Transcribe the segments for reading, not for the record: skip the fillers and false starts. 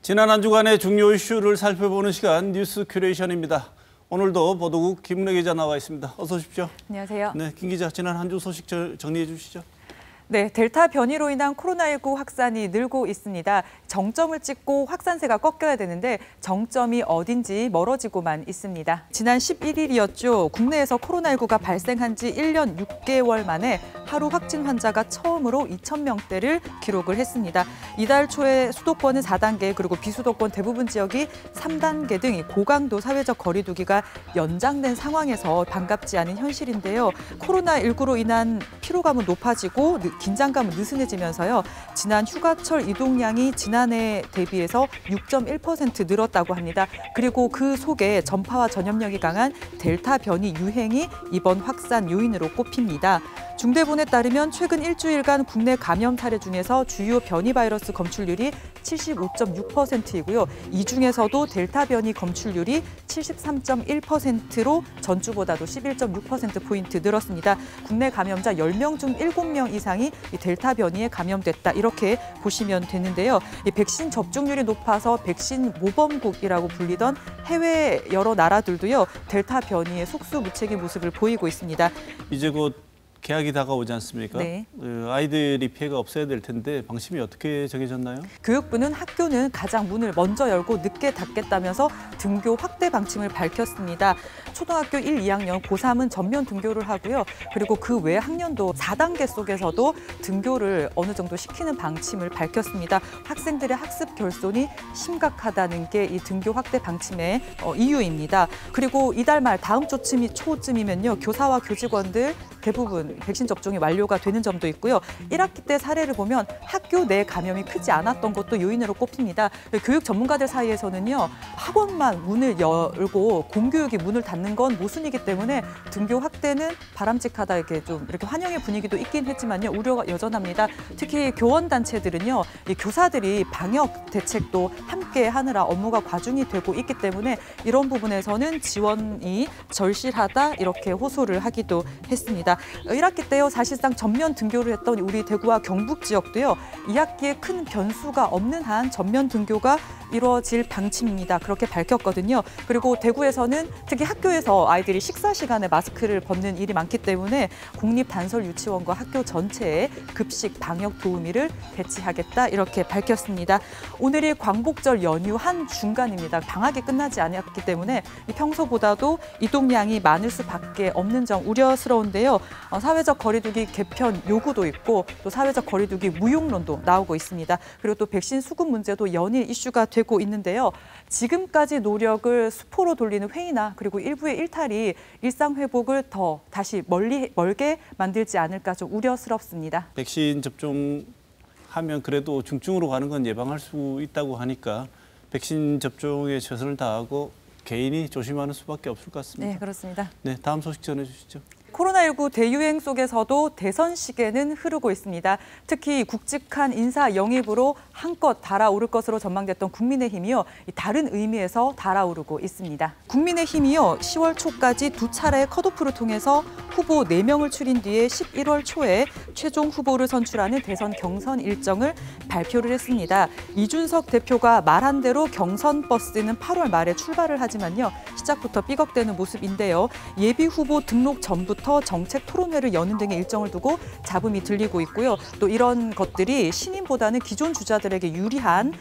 지난 한 주간의 중요 이슈를 살펴보는 시간 뉴스 큐레이션입니다. 오늘도 보도국 김은혜 기자 나와 있습니다. 어서 오십시오. 안녕하세요. 네, 김 기자, 지난 한 주 소식 정리해 주시죠. 네, 델타 변이로 인한 코로나19 확산이 늘고 있습니다. 정점을 찍고 확산세가 꺾여야 되는데 정점이 어딘지 멀어지고만 있습니다. 지난 11일이었죠. 국내에서 코로나19가 발생한 지 1년 6개월 만에 하루 확진 환자가 처음으로 2,000명대를 기록을 했습니다. 이달 초에 수도권은 4단계 그리고 비수도권 대부분 지역이 3단계 등 고강도 사회적 거리 두기가 연장된 상황에서 반갑지 않은 현실인데요. 코로나19로 인한 피로감은 높아지고 긴장감은 느슨해지면서요. 지난 휴가철 이동량이 지난해 대비해서 6.1% 늘었다고 합니다. 그리고 그 속에 전파와 전염력이 강한 델타 변이 유행이 이번 확산 요인으로 꼽힙니다. 중대본에 따르면 최근 일주일간 국내 감염 사례 중에서 주요 변이 바이러스 검출률이 75.6%이고요. 이 중에서도 델타 변이 검출률이 73.1%로 전주보다도 11.6%포인트 늘었습니다. 국내 감염자 10명 중 7명 이상이 이 델타 변이에 감염됐다. 이렇게 보시면 되는데요. 이 백신 접종률이 높아서 백신 모범국이라고 불리던 해외 여러 나라들도요. 델타 변이의 속수무책의 모습을 보이고 있습니다. 이제 곧 개학이 다가오지 않습니까? 네. 아이들이 피해가 없어야 될 텐데 방침이 어떻게 정해졌나요? 교육부는 학교는 가장 문을 먼저 열고 늦게 닫겠다면서 등교 확대 방침을 밝혔습니다. 초등학교 1, 2학년, 고3은 전면 등교를 하고요. 그리고 그 외 학년도 4단계 속에서도 등교를 어느 정도 시키는 방침을 밝혔습니다. 학생들의 학습 결손이 심각하다는 게 이 등교 확대 방침의 이유입니다. 그리고 이달 말 다음 주 초쯤이면요. 교사와 교직원들 대부분 백신 접종이 완료가 되는 점도 있고요. 1학기 때 사례를 보면 학교 내 감염이 크지 않았던 것도 요인으로 꼽힙니다. 교육 전문가들 사이에서는요. 학원만 문을 열고 공교육이 문을 닫는 건 모순이기 때문에 등교 확대는 바람직하다 이렇게 환영의 분위기도 있긴 했지만요. 우려가 여전합니다. 특히 교원단체들은요. 이 교사들이 방역 대책도 함께 하느라 업무가 과중이 되고 있기 때문에 이런 부분에서는 지원이 절실하다 이렇게 호소를 하기도 했습니다. 1학기 때요 사실상 전면 등교를 했던 우리 대구와 경북 지역도요 2학기에 큰 변수가 없는 한 전면 등교가 이루어질 방침입니다. 그렇게 밝혔거든요. 그리고 대구에서는 특히 학교에서 아이들이 식사 시간에 마스크를 벗는 일이 많기 때문에 공립단설유치원과 학교 전체에 급식 방역 도우미를 배치하겠다 이렇게 밝혔습니다. 오늘이 광복절 연휴 한 중간입니다. 방학이 끝나지 않았기 때문에 평소보다도 이동량이 많을 수밖에 없는 점 우려스러운데요. 사회적 거리두기 개편 요구도 있고 또 사회적 거리두기 무용론도 나오고 있습니다. 그리고 또 백신 수급 문제도 연일 이슈가 되고 있는데요. 지금까지 노력을 수포로 돌리는 회의나 그리고 일부의 일탈이 일상 회복을 더 다시 멀게 만들지 않을까 좀 우려스럽습니다. 백신 접종하면 그래도 중증으로 가는 건 예방할 수 있다고 하니까 백신 접종에 최선을 다하고 개인이 조심하는 수밖에 없을 것 같습니다. 네, 그렇습니다. 네, 다음 소식 전해주시죠. 코로나19 대유행 속에서도 대선 시계는 흐르고 있습니다. 특히 굵직한 인사 영입으로 한껏 달아오를 것으로 전망됐던 국민의힘이요. 다른 의미에서 달아오르고 있습니다. 국민의힘이요. 10월 초까지 두 차례의 컷오프를 통해서 후보 4명을 추린 뒤에 11월 초에 최종 후보를 선출하는 대선 경선 일정을 발표를 했습니다. 이준석 대표가 말한 대로 경선 버스는 8월 말에 출발을 하지만요. 시작부터 삐걱대는 모습인데요. 예비 후보 등록 전부터 정책 토론회를 여는 등의 일정을 두고 잡음이 들리고 있고요. 또 이런 것들이 신인보다는 기존 주자들에게 유리한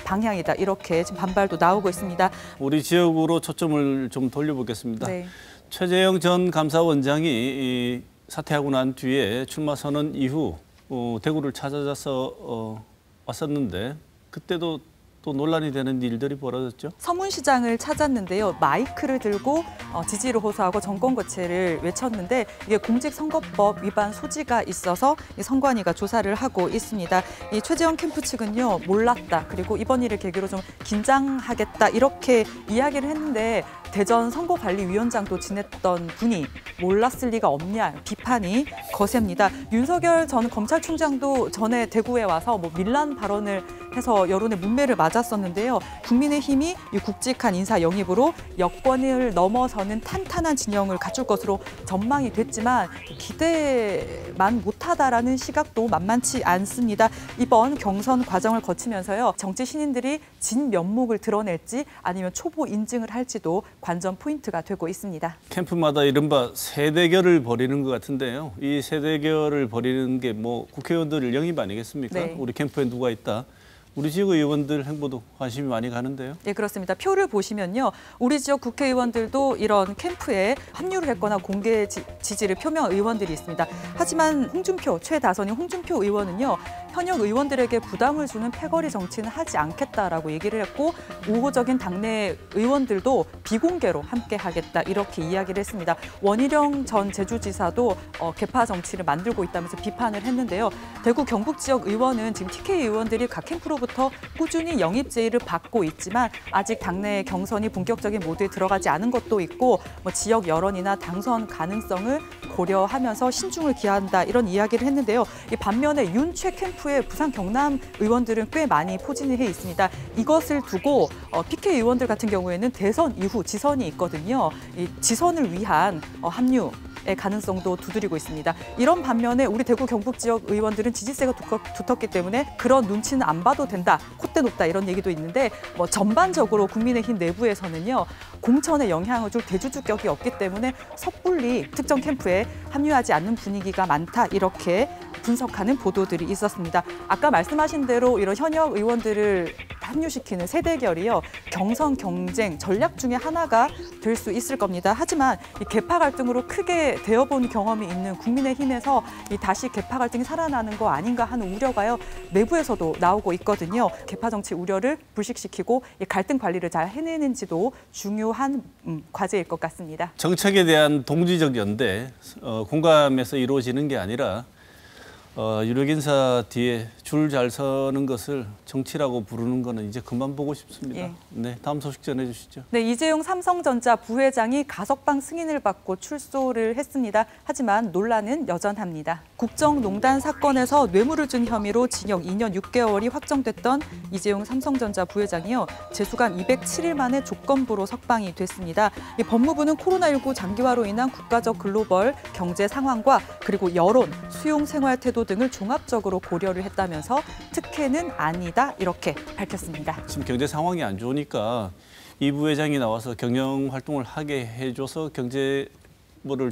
방향이다. 이렇게 지금 반발도 나오고 있습니다. 우리 지역으로 초점을 좀 돌려보겠습니다. 네. 최재형 전 감사원장이 사퇴하고 난 뒤에 출마 선언 이후 대구를 찾아서 왔었는데 그때도 또 논란이 되는 일들이 벌어졌죠. 서문시장을 찾았는데요. 마이크를 들고 지지를 호소하고 정권 교체를 외쳤는데 이게 공직선거법 위반 소지가 있어서 선관위가 조사를 하고 있습니다. 이 최재형 캠프 측은요. 몰랐다. 그리고 이번 일을 계기로 좀 긴장하겠다. 이렇게 이야기를 했는데 대전 선거관리위원장도 지냈던 분이 몰랐을 리가 없냐 비판이 거셉니다. 윤석열 전 검찰총장도 전에 대구에 와서 밀란 발언을 해서 여론의 문매를 맞았었는데요. 국민의힘이 이 굵직한 인사 영입으로 여권을 넘어서는 탄탄한 진영을 갖출 것으로 전망이 됐지만 기대만 못하다라는 시각도 만만치 않습니다. 이번 경선 과정을 거치면서요. 정치 신인들이 진면목을 드러낼지 아니면 초보 인증을 할지도 관전 포인트가 되고 있습니다. 캠프마다 이른바 세대결을 벌이는 것 같은데요. 이 세대결을 벌이는 게 국회의원들 영입 아니겠습니까? 네. 우리 캠프에 누가 있다. 우리 지역 의원들 행보도 관심이 많이 가는데요. 네, 그렇습니다. 표를 보시면요. 우리 지역 국회의원들도 이런 캠프에 합류를 했거나 공개 지지를 표명한 의원들이 있습니다. 하지만 최다선인 홍준표 의원은요. 현역 의원들에게 부담을 주는 패거리 정치는 하지 않겠다라고 얘기를 했고 우호적인 당내 의원들도 비공개로 함께하겠다 이렇게 이야기를 했습니다. 원희룡 전 제주지사도 개파 정치를 만들고 있다면서 비판을 했는데요. 대구 경북 지역 의원은 지금 TK 의원들이 각 캠프로부터 꾸준히 영입 제의를 받고 있지만 아직 당내 경선이 본격적인 모드에 들어가지 않은 것도 있고 지역 여론이나 당선 가능성을 고려하면서 신중을 기한다 이런 이야기를 했는데요. 이 반면에 윤최 캠프의 부산 경남 의원들은 꽤 많이 포진을 해 있습니다. 이것을 두고 PK 의원들 같은 경우에는 대선 이후 지선이 있거든요. 이 지선을 위한 합류의 가능성도 두드리고 있습니다. 이런 반면에 우리 대구 경북 지역 의원들은 지지세가 두텁기 때문에 그런 눈치는 안 봐도 된다, 콧대 높다 이런 얘기도 있는데 전반적으로 국민의힘 내부에서는요. 공천에 영향을 줄 대주주격이 없기 때문에 섣불리 특정 캠프에 합류하지 않는 분위기가 많다 이렇게 분석하는 보도들이 있었습니다. 아까 말씀하신 대로 이런 현역 의원들을 합류시키는 세대결이요. 경선 경쟁 전략 중에 하나가 될 수 있을 겁니다. 하지만 이 계파 갈등으로 크게 되어본 경험이 있는 국민의힘에서 다시 계파 갈등이 살아나는 거 아닌가 하는 우려가요. 내부에서도 나오고 있거든요. 계파 정치 우려를 불식시키고 이 갈등 관리를 잘 해내는지도 중요한 과제일 것 같습니다. 정책에 대한 동지적 연대, 공감에서 이루어지는 게 아니라 유력 인사 뒤에 줄 잘 서는 것을 정치라고 부르는 거는 이제 그만 보고 싶습니다. 예. 네, 다음 소식 전해주시죠. 네, 이재용 삼성전자 부회장이 가석방 승인을 받고 출소를 했습니다. 하지만 논란은 여전합니다. 국정농단 사건에서 뇌물을 준 혐의로 징역 2년 6개월이 확정됐던 이재용 삼성전자 부회장이요. 재수감 207일 만에 조건부로 석방이 됐습니다. 이 법무부는 코로나19 장기화로 인한 국가적 글로벌 경제 상황과 그리고 여론, 수용 생활 태도 등을 종합적으로 고려를 했다면서 특혜는 아니다 이렇게 밝혔습니다. 지금 경제 상황이 안 좋으니까 이 부회장이 나와서 경영 활동을 하게 해줘서 경제를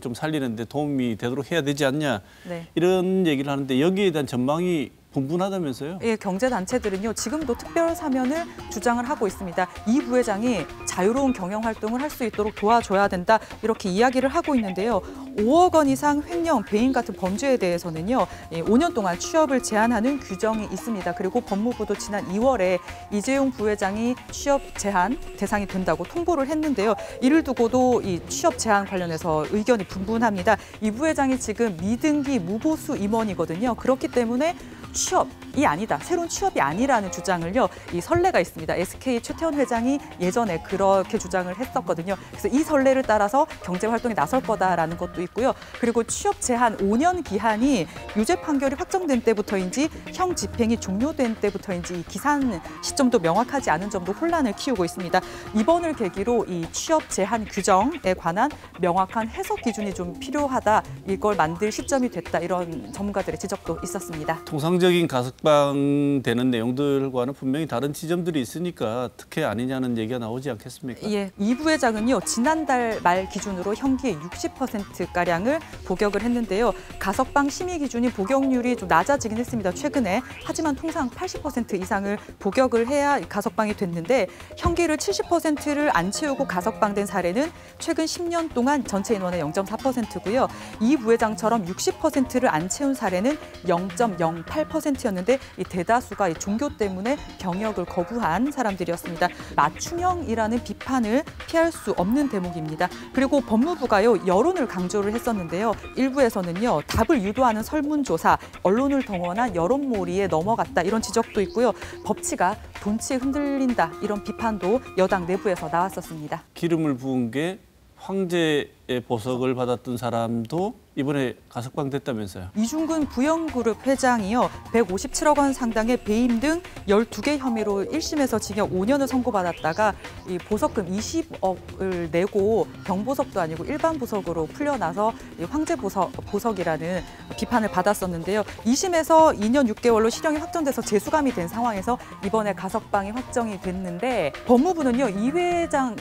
좀 살리는데 도움이 되도록 해야 되지 않냐 네. 이런 얘기를 하는데 여기에 대한 전망이 분분하다면서요? 예, 경제단체들은요. 지금도 특별 사면을 주장을 하고 있습니다. 이 부회장이 자유로운 경영 활동을 할 수 있도록 도와줘야 된다 이렇게 이야기를 하고 있는데요. 5억 원 이상 횡령, 배임 같은 범죄에 대해서는요. 5년 동안 취업을 제한하는 규정이 있습니다. 그리고 법무부도 지난 2월에 이재용 부회장이 취업 제한 대상이 된다고 통보를 했는데요. 이를 두고도 이 취업 제한 관련해서 의견이 분분합니다. 이 부회장이 지금 미등기 무보수 임원이거든요. 그렇기 때문에 취업이 아니다, 새로운 취업이 아니라는 주장을요. 이 선례가 있습니다. SK 최태원 회장이 예전에 그렇게 주장을 했었거든요. 그래서 이 선례를 따라서 경제 활동에 나설 거다라는 것도 있고요. 그리고 취업 제한 5년 기한이 유죄 판결이 확정된 때부터인지 형 집행이 종료된 때부터인지 이 기산 시점도 명확하지 않은 점도 혼란을 키우고 있습니다. 이번을 계기로 이 취업 제한 규정에 관한 명확한 해석 기준이 좀 필요하다, 이걸 만들 시점이 됐다 이런 전문가들의 지적도 있었습니다. 통상적인 가석방 되는 내용들과는 분명히 다른 지점들이 있으니까 특혜 아니냐는 얘기가 나오지 않겠습니까? 예, 이 부회장은요. 지난달 말 기준으로 형기의 60%가량을 복역을 했는데요. 가석방 심의 기준이 복역률이 좀 낮아지긴 했습니다. 최근에. 하지만 통상 80% 이상을 복역을 해야 가석방이 됐는데 형기를 70%를 안 채우고 가석방된 사례는 최근 10년 동안 전체 인원의 0.4%고요. 이 부회장처럼 60%를 안 채운 사례는 0.08% 18%였는데 이 대다수가 이 종교 때문에 경역을 거부한 사람들이었습니다. 맞춤형이라는 비판을 피할 수 없는 대목입니다. 그리고 법무부가요 여론을 강조를 했었는데요. 일부에서는요 답을 유도하는 설문조사, 언론을 동원한 여론몰이에 넘어갔다 이런 지적도 있고요. 법치가 돈치에 흔들린다 이런 비판도 여당 내부에서 나왔었습니다. 기름을 부은 게 황제의 보석을 받았던 사람도 이번에 가석방 됐다면서요. 이중근 부영그룹 회장이요 157억 원 상당의 배임 등 12개 혐의로 1심에서 징역 5년을 선고받았다가 이 보석금 20억을 내고 경보석도 아니고 일반 보석으로 풀려나서 이 황제 보석이라는 비판을 받았었는데요. 2심에서 2년 6개월로 실형이 확정돼서 재수감이 된 상황에서 이번에 가석방이 확정이 됐는데 법무부는요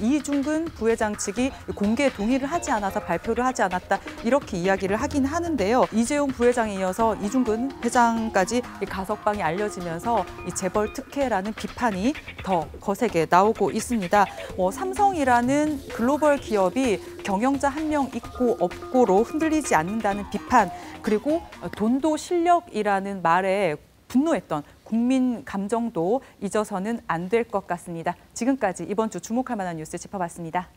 이중근 부회장 측이 공개 동의를 하지 않아서 발표를 하지 않았다 이렇게 이야기를 하긴 하는데요. 이재용 부회장에 이어서 이중근 회장까지 가석방이 알려지면서 이 재벌 특혜라는 비판이 더 거세게 나오고 있습니다. 삼성이라는 글로벌 기업이 경영자 한 명 있고 없고로 흔들리지 않는다는 비판 그리고 돈도 실력이라는 말에 분노했던 국민 감정도 잊어서는 안 될 것 같습니다. 지금까지 이번 주 주목할 만한 뉴스 짚어봤습니다.